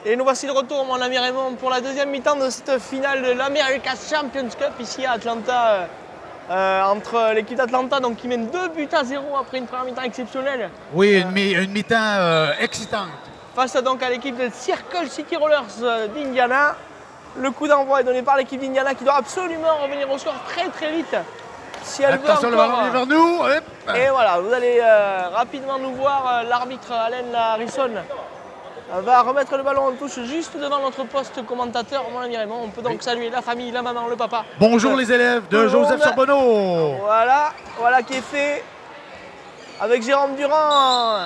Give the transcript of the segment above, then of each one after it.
Et nous voici de retour, mon ami Raymond, pour la deuxième mi-temps de cette finale de l'America's Champions Cup ici à Atlanta, entre l'équipe d'Atlanta qui mène 2-0 après une première mi-temps exceptionnelle. Oui, une mi-temps excitante. Face donc à l'équipe de Circle City Rollers d'Indiana. Le coup d'envoi est donné par l'équipe d'Indiana qui doit absolument revenir au score très vite. Si elle Attention, veut le encore, ballon est vers nous. Hop. Et voilà, vous allez rapidement nous voir. L'arbitre Allen Harrison va remettre le ballon en touche juste devant notre poste commentateur, mon ami Raymond. On peut donc saluer la famille, la maman, le papa. Bonjour les élèves de Joseph Charbonneau. Voilà qui est fait avec Jérôme Durand,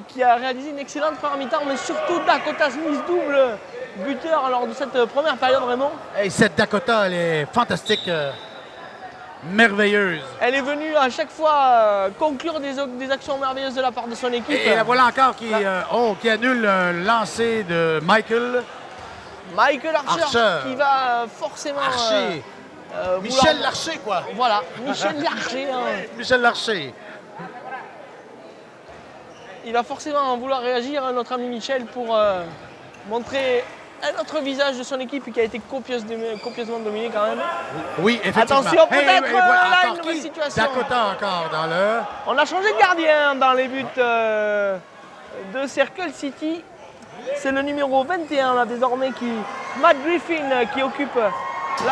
qui a réalisé une excellente première mi-temps, mais surtout Dakota Smith, double buteur lors de cette première période, Raymond. Et cette Dakota, elle est fantastique, merveilleuse. Elle est venue à chaque fois conclure des actions merveilleuses de la part de son équipe. Et la voilà encore qui annule un lancer de Michael Archer. Qui va forcément... Michel Larcher, quoi. Voilà, Michel Larcher. Michel Larcher. Il va forcément vouloir réagir, notre ami Michel, pour montrer un autre visage de son équipe qui a été copieusement dominé quand même. Oui, effectivement. Attention, peut-être là, une nouvelle qui? situation. Dakota encore dans le... On a changé de gardien dans les buts de Circle City. C'est le numéro 21 là désormais Matt Griffin qui occupe.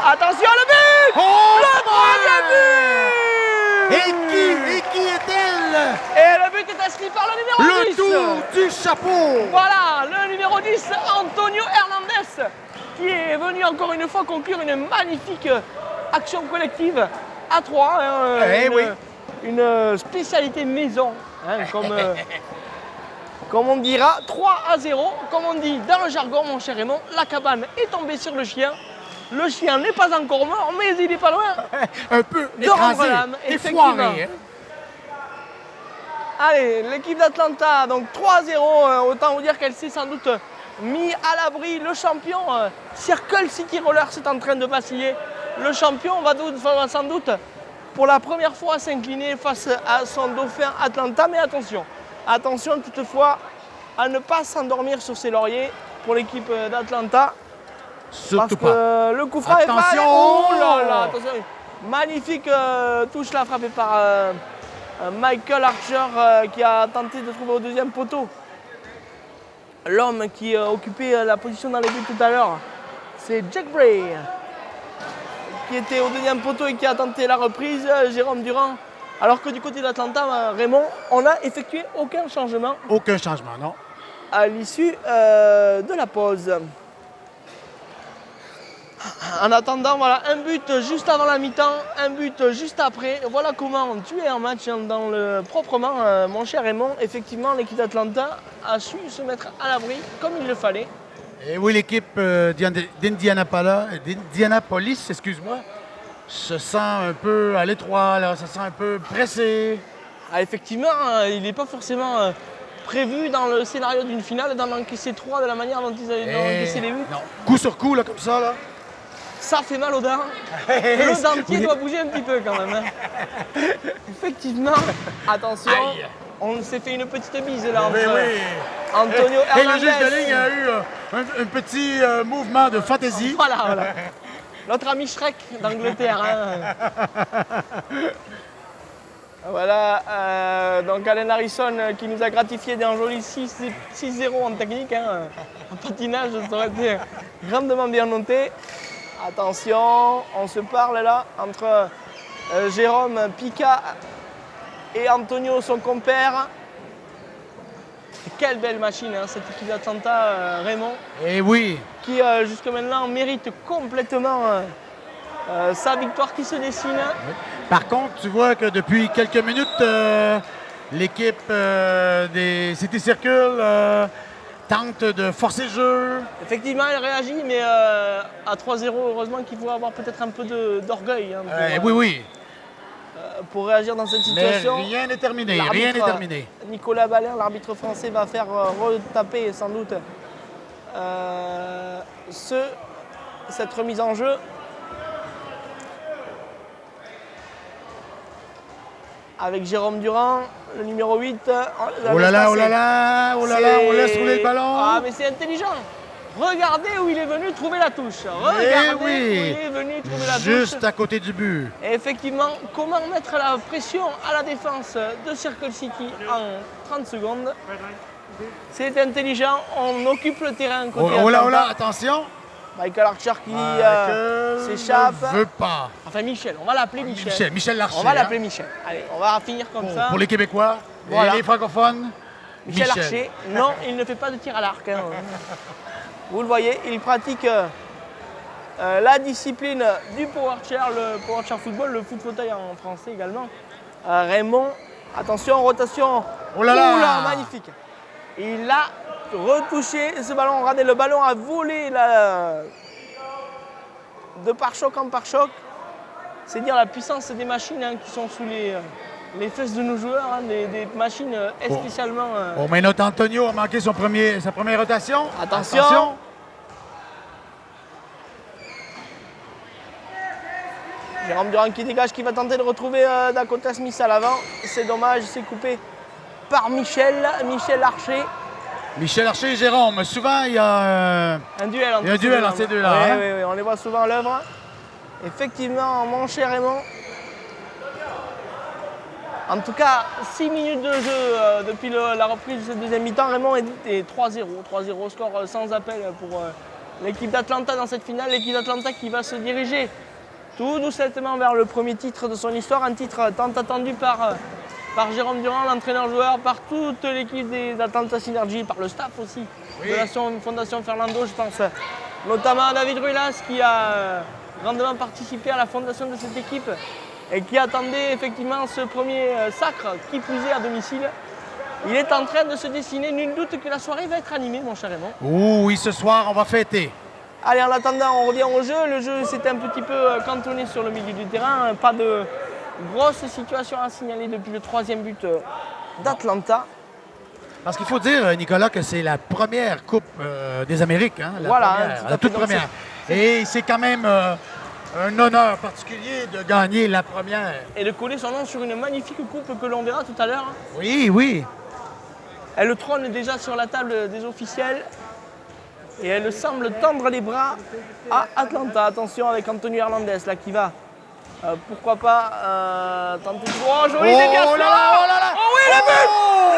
Attention le but! Oh, le troisième but! Et qui est-elle? Et le but est inscrit par le numéro 10. Le tour du chapeau. Voilà, le numéro 10, Antonio Hernandez, qui est venu encore une fois conclure une magnifique action collective à 3. Une spécialité maison, comme on dira, 3-0. Comme on dit dans le jargon, mon cher Raymond, la cabane est tombée sur le chien. Le chien n'est pas encore mort, mais il n'est pas loin. Un peu écrasé, effoiré. Allez, l'équipe d'Atlanta, donc 3-0, autant vous dire qu'elle s'est sans doute mis à l'abri. Le champion, Circle City Rollers, est en train de vaciller. Le champion va sans doute pour la première fois s'incliner face à son dauphin Atlanta. Mais attention toutefois à ne pas s'endormir sur ses lauriers pour l'équipe d'Atlanta. Surtout parce que le coup franc est pas... Oh là là, attention. Magnifique touche là frappée par Michael Archer qui a tenté de trouver au deuxième poteau l'homme qui occupait la position dans les buts tout à l'heure. C'est Jack Bray qui était au deuxième poteau et qui a tenté la reprise. Jérôme Durand. Alors que du côté d'Atlanta, Raymond, on n'a effectué aucun changement. Aucun changement, non. À l'issue de la pause. En attendant, voilà, un but juste avant la mi-temps, un but juste après. Voilà comment tuer un match proprement, mon cher Raymond. Effectivement, l'équipe d'Atlanta a su se mettre à l'abri comme il le fallait. Et oui, l'équipe d'Indianapolis, excuse-moi, se sent un peu à l'étroit, là, se sent un peu pressé. Ah, effectivement, il n'est pas forcément prévu dans le scénario d'une finale d'en encaisser 3 de la manière dont ils avaient encaissé les buts. Non. Coup sur coup, là, comme ça, là. Ça fait mal aux dents. Le dentier doit bouger un petit peu quand même. Effectivement, attention, on s'est fait une petite bise là entre Antonio Hernandez. Et le juge de ligne a eu un petit mouvement de fantaisie. Voilà. Notre ami Shrek d'Angleterre. Voilà, donc Allen Harrison qui nous a gratifié d'un joli 6-0 en technique. En patinage, ça aurait été grandement bien noté. Attention, on se parle là entre Jérôme Pica et Antonio, son compère. Quelle belle machine, cette équipe d'Atlanta, Raymond. Et oui. Qui jusque maintenant mérite complètement sa victoire qui se dessine. Par contre, tu vois que depuis quelques minutes, l'équipe des City Circle tente de forcer le jeu. Effectivement, elle réagit, mais à 3-0, heureusement qu'il faut avoir peut-être un peu d'orgueil. Oui. Pour réagir dans cette situation. Mais rien n'est terminé, Nicolas Ballin, l'arbitre français, va faire retaper sans doute cette remise en jeu. Avec Jérôme Durand, le numéro 8. Oh là là, oh là là, oh là là, on laisse rouler le ballon. Ah, mais c'est intelligent. Regardez où il est venu trouver la touche. Regardez où il est venu trouver la touche. Juste à côté du but. Et effectivement, comment mettre la pression à la défense de Circle City en 30 secondes. C'est intelligent, on occupe le terrain côté Oh là, oh là, Atlanta. attention. Michael Archer qui s'échappe. Ne veut pas. Enfin Michel, on va l'appeler Michel. Michel Larcher. On va l'appeler Michel. Allez, on va finir comme ça. Pour les Québécois Voilà. et les francophones. Michel Archer, non, il ne fait pas de tir à l'arc. Hein. Vous le voyez, il pratique la discipline du power chair, le power chair football, le foot fauteuil en français également. Raymond, attention, rotation. Oh là là. Oula, magnifique. Il a retouché ce ballon. Regardez, le ballon a volé de pare-choc en pare-choc. C'est dire la puissance des machines hein, qui sont sous les fesses de nos joueurs, hein, des machines spécialement. Oh, mais notre Antonio a manqué sa première rotation. Attention. Jérôme Durand qui dégage, qui va tenter de retrouver Dakota Smith à l'avant. C'est dommage, c'est coupé par Michel Archer. Michel Archer et Jérôme. Souvent, il y a un duel entre ces deux-là. Oui, hein? oui, on les voit souvent à l'œuvre. Effectivement, mon cher Raymond. En tout cas, 6 minutes de jeu depuis la reprise de ce deuxième mi-temps. Raymond est 3-0. 3-0, score sans appel pour l'équipe d'Atlanta dans cette finale. L'équipe d'Atlanta qui va se diriger tout doucement vers le premier titre de son histoire. Un titre tant attendu par Jérôme Durand, l'entraîneur-joueur, par toute l'équipe des Atlanta Synergy, par le staff aussi de la Fondation Fernando. Je pense notamment à David Ruilas qui a grandement participé à la fondation de cette équipe et qui attendait effectivement ce premier sacre qui puisait à domicile. Il est en train de se dessiner, nul doute que la soirée va être animée, mon cher Raymond. Oh oui, ce soir, on va fêter. Allez, en attendant, on revient au jeu. Le jeu s'est un petit peu cantonné sur le milieu du terrain. Pas de grosse situation à signaler depuis le troisième but d'Atlanta. Parce qu'il faut dire, Nicolas, que c'est la première Coupe des Amériques. Hein, la toute première. Et c'est quand même un honneur particulier de gagner la première. Et de coller son nom sur une magnifique coupe que l'on verra tout à l'heure. Oui, oui. Elle trône déjà sur la table des officiels. Et elle semble tendre les bras à Atlanta. Attention avec Antonio Hernandez là qui va, pourquoi pas, tenter de... Oh, joli déviation. Oh là là, oh là là. Oh oui, le but.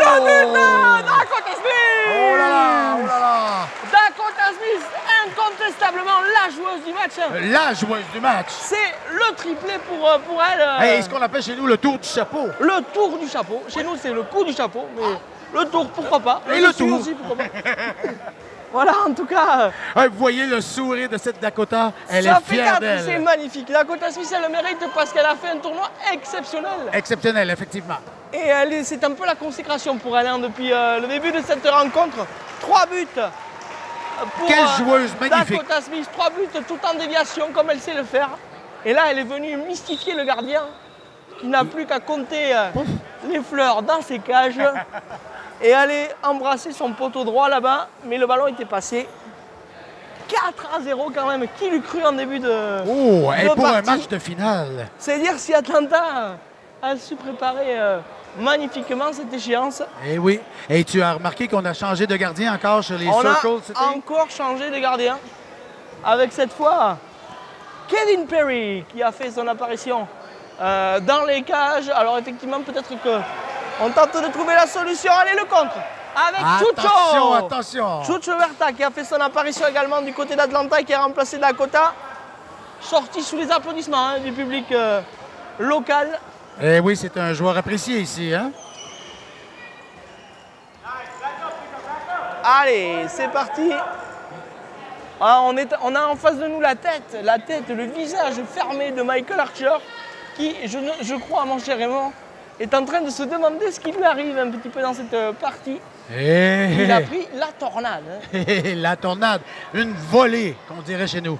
Le but de Dakota Smith. Oh là là, oh là là. Dakota Smith, incontestablement la joueuse du match. La joueuse du match. C'est le triplé pour elle. Hey, ce qu'on appelle chez nous le tour du chapeau. Le tour du chapeau. Chez nous, c'est le coup du chapeau, mais le tour, pourquoi pas. Et le tour aussi, pourquoi pas. Voilà, en tout cas. Vous voyez le sourire de cette Dakota, elle est fière d'elle. C'est magnifique. Dakota Smith, elle le mérite parce qu'elle a fait un tournoi exceptionnel. Exceptionnel, effectivement. Et c'est un peu la consécration pour elle hein, depuis le début de cette rencontre. 3 buts pour quelle joueuse magnifique. Dakota Smith, 3 buts tout en déviation comme elle sait le faire. Et là, elle est venue mystifier le gardien qui n'a plus qu'à compter les fleurs dans ses cages. Et aller embrasser son poteau droit là-bas, mais le ballon était passé. 4-0 quand même, qui l'eût cru en début de et pour partie. un match de finale. C'est dire si Atlanta a su préparer magnifiquement cette échéance. Et oui, et tu as remarqué qu'on a changé de gardien encore sur les circles. On a encore changé de gardien, avec cette fois Kevin Perry qui a fait son apparition dans les cages. Alors effectivement, peut-être que on tente de trouver la solution. Allez, le contre avec Chucho. Attention. Chucho Huerta qui a fait son apparition également du côté d'Atlanta et qui a remplacé Dakota. Sorti sous les applaudissements hein, du public local. Et oui, c'est un joueur apprécié ici. Hein? Allez, c'est parti. Ah, on a en face de nous la tête, le visage fermé de Michael Archer qui, je crois, mon cher Raymond, est en train de se demander ce qui lui arrive un petit peu dans cette partie. Il a pris la tornade. Hein. La tornade, une volée, qu'on dirait chez nous.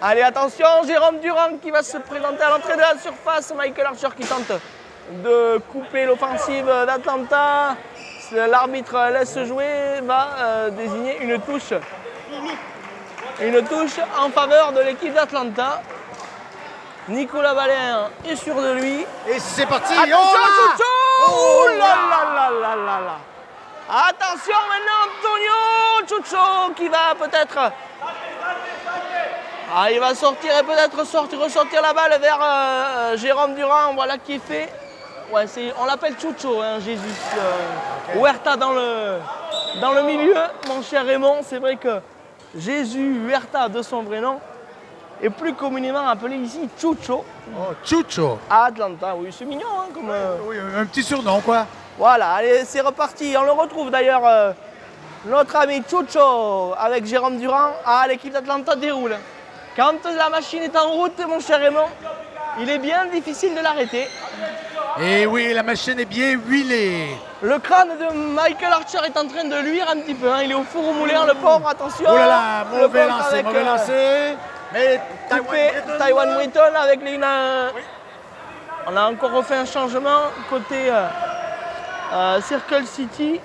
Allez, attention, Jérôme Durand qui va se présenter à l'entrée de la surface. Michael Archer qui tente de couper l'offensive d'Atlanta. L'arbitre laisse jouer, va désigner une touche. Une touche en faveur de l'équipe d'Atlanta. Nicolas Balin est sûr de lui. Et c'est parti. Attention, là! Chucho! Oh là là là là là là! Attention maintenant, Antonio Chucho qui va peut-être... Ah, il va sortir et peut-être ressortir la balle vers Jérôme Durand. Voilà qui est fait. Ouais, on l'appelle Chucho, hein, Jésus. Huerta dans le milieu, mon cher Raymond. C'est vrai que Jésus Huerta, de son vrai nom, est plus communément appelé ici Chucho. Oh, Chucho. À Atlanta, oui, c'est mignon. Hein, comme, Oui, un petit surnom, quoi. Voilà, allez, c'est reparti. On le retrouve d'ailleurs, notre ami Chucho, avec Jérôme Durand. Ah, l'équipe d'Atlanta déroule. Quand la machine est en route, mon cher Raymond, il est bien difficile de l'arrêter. Et oui, la machine est bien huilée. Le crâne de Michael Archer est en train de luire un petit peu. Hein. Il est au four au moulin, le pauvre, attention. Oh là là, mauvais lancé. Mais Taiwan Britton avec les... On a encore refait un changement côté Circle City.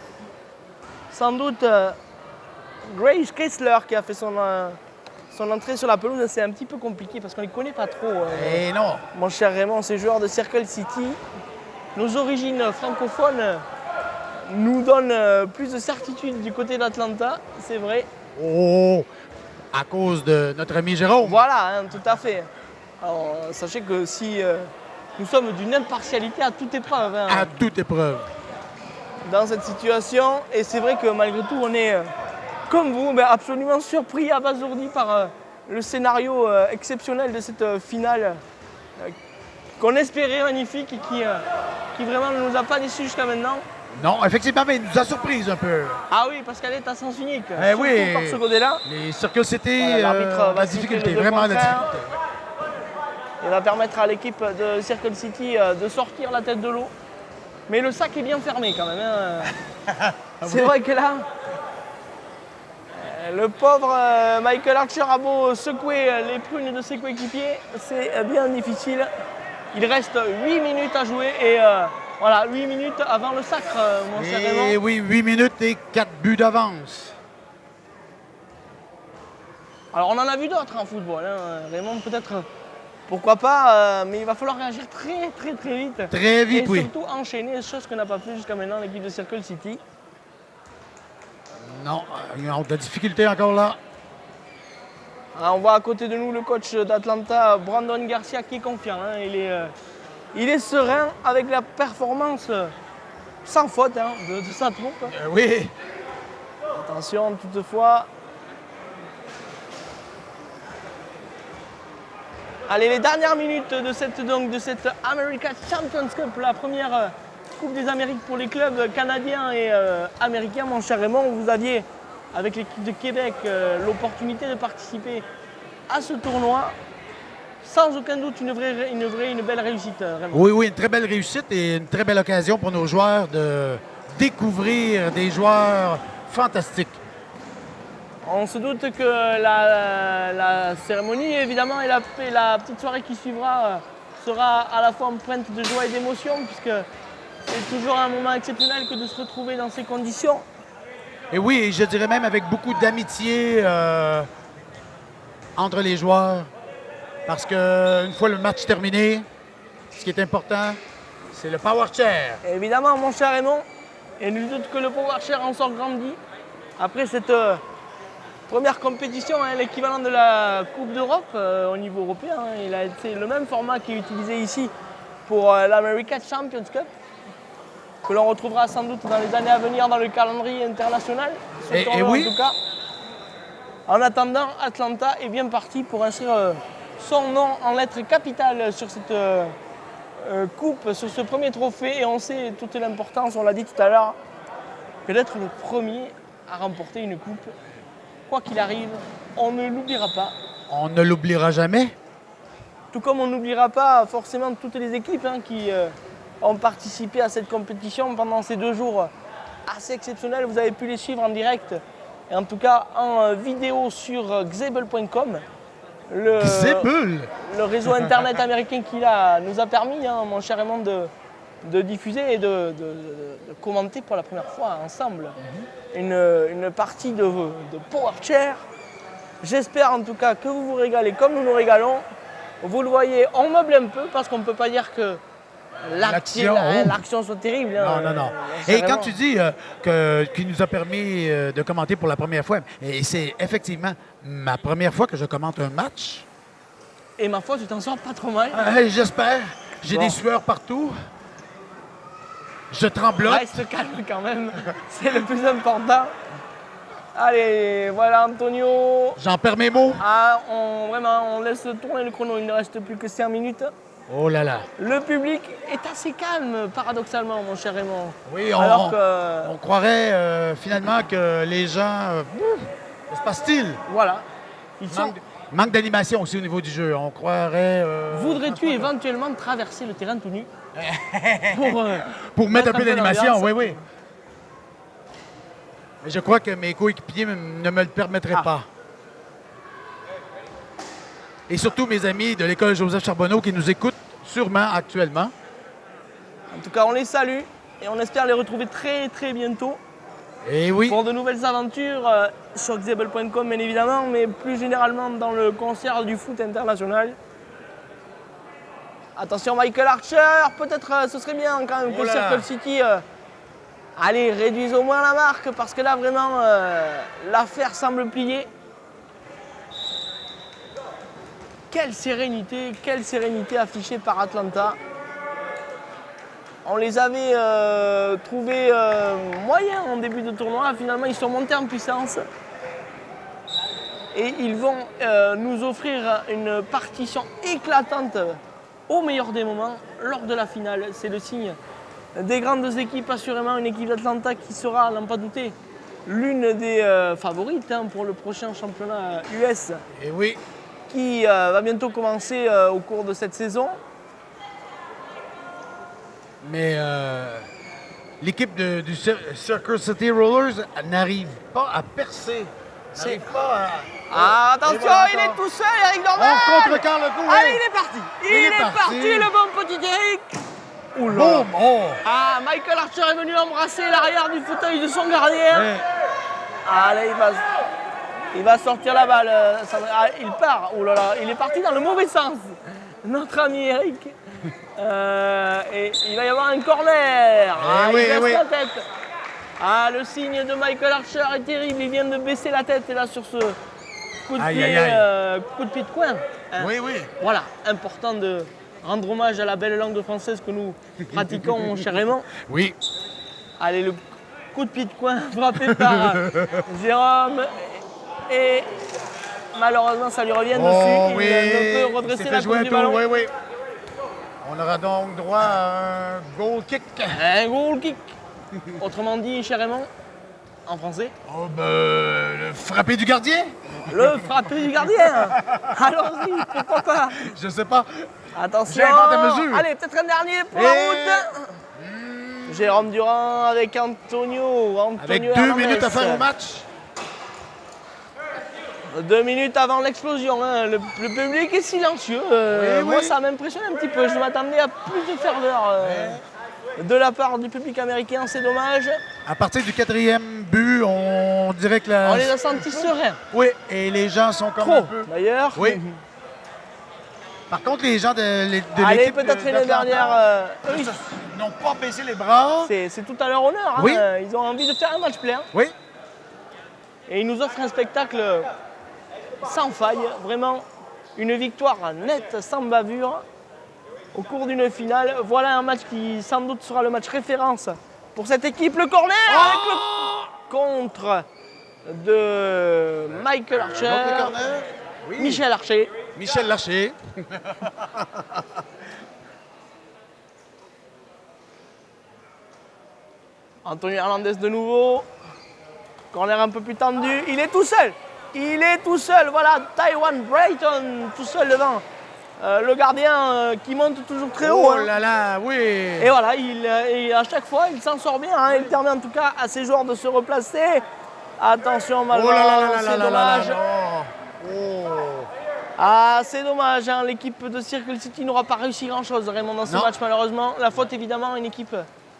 Sans doute Grace Kessler qui a fait son entrée sur la pelouse. C'est un petit peu compliqué parce qu'on ne les connaît pas trop. Et non. Mon cher Raymond, ces joueurs de Circle City, nos origines francophones nous donnent plus de certitude du côté d'Atlanta, c'est vrai. Oh, à cause de notre ami Jérôme. Voilà, hein, tout à fait. Alors, sachez que si nous sommes d'une impartialité à toute épreuve. Hein, à toute épreuve. Dans cette situation, et c'est vrai que malgré tout, on est, comme vous, absolument surpris, abasourdi par le scénario exceptionnel de cette finale qu'on espérait magnifique et qui vraiment ne nous a pas déçus jusqu'à maintenant. Non, effectivement, mais il nous a surpris un peu. Ah oui, parce qu'elle est à sens unique. Surtout oui, par ce côté-là. Les Circle City, l'arbitre va la difficulté, vraiment la difficulté. Il va permettre à l'équipe de Circle City de sortir la tête de l'eau. Mais le sac est bien fermé quand même. Hein. C'est vrai que là, le pauvre Michael Archer a beau secouer les prunes de ses coéquipiers, c'est bien difficile. Il reste 8 minutes à jouer et voilà, 8 minutes avant le sacre, mon cher Raymond. Et oui, 8 minutes et 4 buts d'avance. Alors on en a vu d'autres en football, hein. Raymond peut-être, pourquoi pas, mais il va falloir réagir très vite. Très vite, oui. Et surtout enchaîner, chose que n'a pas fait jusqu'à maintenant l'équipe de Circle City. Non, il y a de la difficulté encore là. On voit à côté de nous le coach d'Atlanta, Brandon Garcia, qui est confiant. Hein. Il est serein avec la performance sans faute hein, de sa troupe. Oui. Attention toutefois. Allez, les dernières minutes de cette America Champions Cup, la première Coupe des Amériques pour les clubs canadiens et américains. Mon cher Raymond, vous aviez, avec l'équipe de Québec, l'opportunité de participer à ce tournoi. Sans aucun doute, une belle réussite, Raymond. Oui, une très belle réussite et une très belle occasion pour nos joueurs de découvrir des joueurs fantastiques. On se doute que la cérémonie, évidemment, et la petite soirée qui suivra sera à la fois empreinte de joie et d'émotion, puisque c'est toujours un moment exceptionnel que de se retrouver dans ces conditions. Et oui, je dirais même avec beaucoup d'amitié entre les joueurs. Parce qu'une fois le match terminé, ce qui est important, c'est le power chair. Évidemment, mon cher Raymond, et nul doute que le power chair en sort grandi. Après cette première compétition, hein, l'équivalent de la Coupe d'Europe au niveau européen, hein, c'est le même format qui est utilisé ici pour l'America Champions Cup, que l'on retrouvera sans doute dans les années à venir dans le calendrier international. Et oui. En tout cas. En attendant, Atlanta est bien parti pour inscrire son nom en lettres capitales sur cette coupe, sur ce premier trophée. Et on sait toute l'importance, on l'a dit tout à l'heure, que d'être le premier à remporter une coupe. Quoi qu'il arrive, on ne l'oubliera pas. On ne l'oubliera jamais. Tout comme on n'oubliera pas forcément toutes les équipes hein, qui ont participé à cette compétition pendant ces 2 jours assez exceptionnels. Vous avez pu les suivre en direct, et en tout cas en vidéo sur Xable.com. Le réseau internet américain qui nous a permis, hein, mon cher Raymond, de diffuser et de commenter pour la première fois ensemble une partie de Power Chair. J'espère en tout cas que vous vous régalez comme nous nous régalons. Vous le voyez, on meuble un peu parce qu'on ne peut pas dire que l'action soit terrible. Non, non, non. Et quand tu dis qu'il nous a permis de commenter pour la première fois, et c'est effectivement ma première fois que je commente un match. Et ma foi, tu t'en sors pas trop mal. J'espère. J'ai des sueurs partout. Je tremblote. Reste calme quand même. C'est le plus important. Allez, voilà Antonio. J'en perds mes mots. On laisse tourner le chrono. Il ne reste plus que 5 minutes. Oh là là. Le public est assez calme, paradoxalement, mon cher Raymond. Oui, on croirait finalement que les gens... que se passe-t-il? Voilà. Manque d'animation aussi au niveau du jeu. On croirait... Voudrais-tu éventuellement traverser le terrain tout nu pour mettre un peu d'animation, oui, oui. Mais je crois que mes coéquipiers ne me le permettraient pas. Et surtout mes amis de l'école Joseph Charbonneau qui nous écoutent sûrement actuellement. En tout cas, on les salue et on espère les retrouver très très bientôt. Et oui. Pour de nouvelles aventures sur xable.com bien évidemment, mais plus généralement dans le concert du foot international. Attention Michael Archer, peut-être ce serait bien quand même que Circle City allez, réduise au moins la marque parce que là vraiment l'affaire semble plier. Quelle sérénité affichée par Atlanta. On les avait trouvés moyens en début de tournoi. Finalement, ils sont montés en puissance. Et ils vont nous offrir une partition éclatante au meilleur des moments lors de la finale. C'est le signe des grandes équipes, assurément. Une équipe d'Atlanta qui sera, à n'en pas douter, l'une des favorites pour le prochain championnat US. Et oui. Qui va bientôt commencer au cours de cette saison. Mais l'équipe du Circle City Rollers n'arrive pas à percer. N'arrive pas à... attention, voilà, il est tout seul, Eric Dorval. On contrecarre le coup. Allez, il est parti. Il est parti, le bon petit Eric. Boum. Oh. Michael Archer est venu embrasser l'arrière du fauteuil de son gardien. Ouais. Allez, il va sortir la balle. Il part. Oh là là, il est parti dans le mauvais sens. Notre ami Eric. Et il va y avoir un corner. Il baisse la tête. Le signe de Michael Archer est terrible. Il vient de baisser la tête. Et là, sur ce coup de pied de coin. Oui, oui. Voilà, important de rendre hommage à la belle langue française que nous pratiquons, mon cher Raymond. Oui. Allez, le coup de pied de coin frappé par Jérôme. Et malheureusement, ça lui revient dessus. Il ne peut redresser la coupe du ballon. Oui, oui. On aura donc droit à un goal kick. Un goal kick. Autrement dit, cher Raymond, en français. Le frappé du gardien. Le frappé du gardien. Allons-y, pourquoi pas. Je sais pas. Attention. J'invente à mesure. Allez, peut-être un dernier pour la route. Jérôme Durand avec Antonio. Avec 2 minutes à faire au match. 2 minutes avant l'explosion. Le public est silencieux. Moi, ça m'impressionne un petit peu. Je m'attendais à plus de ferveur de la part du public américain. C'est dommage. À partir du 4e but, on dirait que on les a sentis sereins. Oui, et les gens sont comme un peu. D'ailleurs. Oui. Par contre, les gens de l'équipe allez, peut-être une dernière. Ils n'ont pas baissé les bras. C'est tout à leur honneur. Oui. Ils ont envie de faire un match plein. Oui. Et ils nous offrent un spectacle sans faille. Vraiment une victoire nette, sans bavure, au cours d'une finale. Voilà un match qui sans doute sera le match référence pour cette équipe. Le corner avec le contre de Michael Archer. Oui. Michel Archer. Michel Larcher. Antonio Hernandez de nouveau. Corner un peu plus tendu. Il est tout seul. Il est tout seul. Voilà, Taiwan Brayton tout seul devant. Le gardien qui monte toujours très haut. Oh là là, oui. Et voilà, à chaque fois, il s'en sort bien. Il permet en tout cas à ses joueurs de se replacer. Attention, malheureusement, c'est dommage. C'est dommage, l'équipe de Circle City n'aura pas réussi grand-chose, Raymond, dans ce match, malheureusement. La faute, évidemment, à une équipe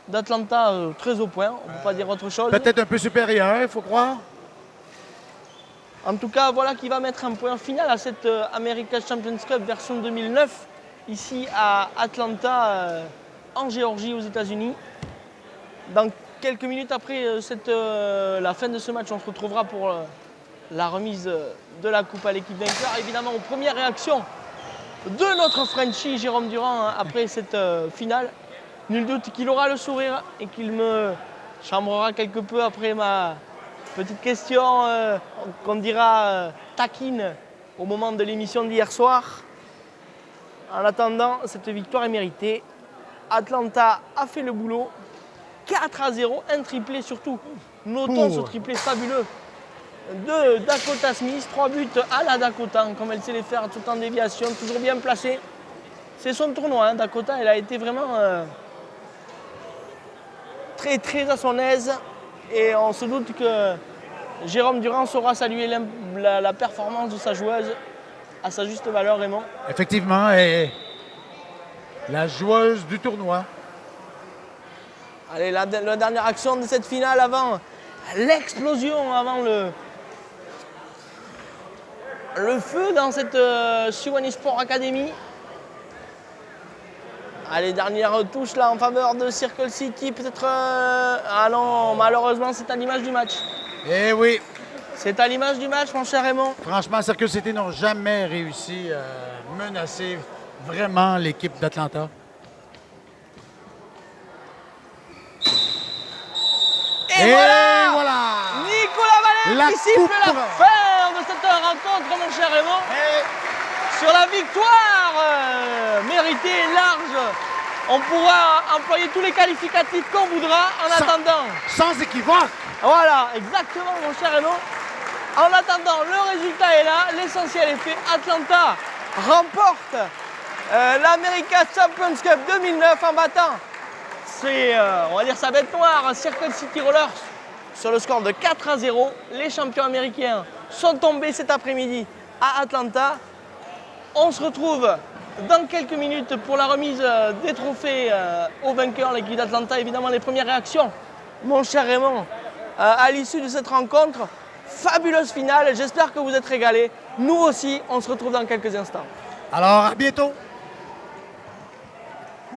d'Atlanta très au point, on ne peut pas dire autre chose. Peut-être un peu supérieure, il faut croire. En tout cas, voilà qui va mettre un point final à cette America Champions Cup version 2009, ici à Atlanta, en Géorgie, aux États-Unis. Dans quelques minutes après la fin de ce match, on se retrouvera pour la remise de la coupe à l'équipe vainqueur. Évidemment, aux premières réactions de notre Frenchie Jérôme Durand après cette finale. Nul doute qu'il aura le sourire et qu'il me chambrera quelque peu après ma petite question qu'on dira taquine au moment de l'émission d'hier soir. En attendant, cette victoire est méritée. Atlanta a fait le boulot. 4-0, un triplé surtout. Notons ce triplé fabuleux de Dakota Smith. 3 buts à la Dakota, comme elle sait les faire, tout en déviation, toujours bien placée. C'est son tournoi, hein. Dakota, elle a été vraiment très à son aise. Et on se doute que Jérôme Durand saura saluer la performance de sa joueuse à sa juste valeur, Raymond. Effectivement, et la joueuse du tournoi. Allez, la dernière action de cette finale avant l'explosion, avant le feu dans cette Suwannee Sport Academy. Allez, dernière touche là en faveur de Circle City, peut-être... Ah non, malheureusement, c'est à l'image du match. Eh oui. C'est à l'image du match, mon cher Raymond. Franchement, Circle City n'ont jamais réussi à menacer vraiment l'équipe d'Atlanta. Et voilà Nicolas Valère qui siffle la fin de cette rencontre, mon cher Raymond. Sur la victoire méritée et large. On pourra employer tous les qualificatifs qu'on voudra en attendant. Sans équivoque. Voilà, exactement, mon cher Raymond. En attendant, le résultat est là, l'essentiel est fait. Atlanta remporte l'America Champions Cup 2009 en battant, on va dire sa bête noire, Circle City Rollers, sur le score de 4-0. Les champions américains sont tombés cet après-midi à Atlanta. On se retrouve dans quelques minutes pour la remise des trophées aux vainqueurs, l'équipe d'Atlanta. Évidemment, les premières réactions, mon cher Raymond, à l'issue de cette rencontre. Fabuleuse finale, j'espère que vous êtes régalés. Nous aussi, on se retrouve dans quelques instants. Alors, à bientôt.